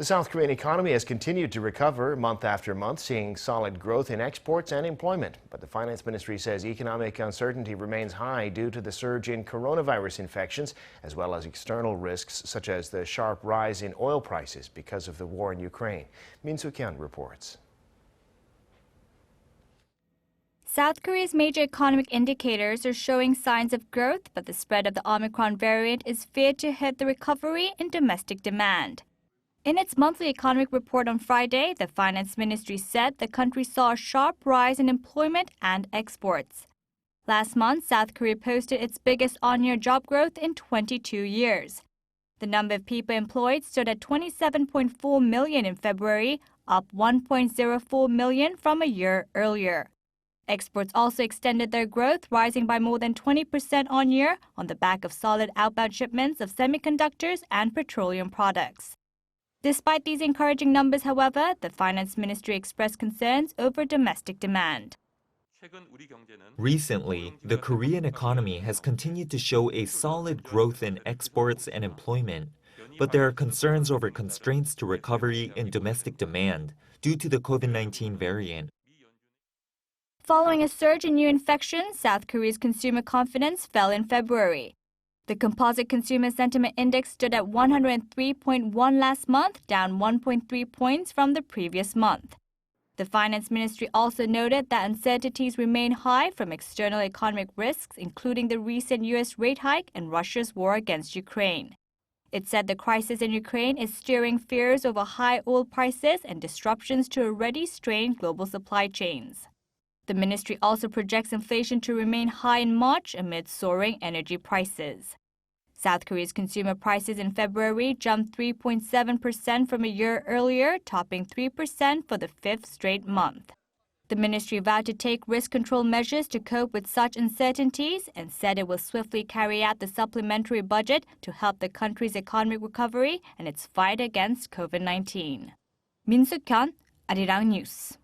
The South Korean economy has continued to recover month after month, seeing solid growth in exports and employment. But the finance ministry says economic uncertainty remains high due to the surge in coronavirus infections, as well as external risks such as the sharp rise in oil prices because of the war in Ukraine. Suk-hyen reports. South Korea's major economic indicators are showing signs of growth, but the spread of the Omicron variant is feared to hit the recovery in domestic demand. In its monthly economic report on Friday, the finance ministry said the country saw a sharp rise in employment and exports. Last month, South Korea posted its biggest on-year job growth in 22 years. The number of people employed stood at 27.4 million in February, up 1.04 million from a year earlier. Exports also extended their growth, rising by more than 20% on-year on the back of solid outbound shipments of semiconductors and petroleum products. Despite these encouraging numbers, however, the finance ministry expressed concerns over domestic demand. Recently, the Korean economy has continued to show a solid growth in exports and employment, but there are concerns over constraints to recovery in domestic demand due to the COVID-19 variant. Following a surge in new infections, South Korea's consumer confidence fell in February. The composite consumer sentiment index stood at 103.1 last month, down 1.3 points from the previous month. The finance ministry also noted that uncertainties remain high from external economic risks, including the recent U.S. rate hike and Russia's war against Ukraine. It said the crisis in Ukraine is stirring fears over high oil prices and disruptions to already strained global supply chains. The ministry also projects inflation to remain high in March amid soaring energy prices. South Korea's consumer prices in February jumped 3.7% from a year earlier, topping 3% for the fifth straight month. The ministry vowed to take risk control measures to cope with such uncertainties and said it will swiftly carry out the supplementary budget to help the country's economic recovery and its fight against COVID-19. Suk-hyen, Arirang News.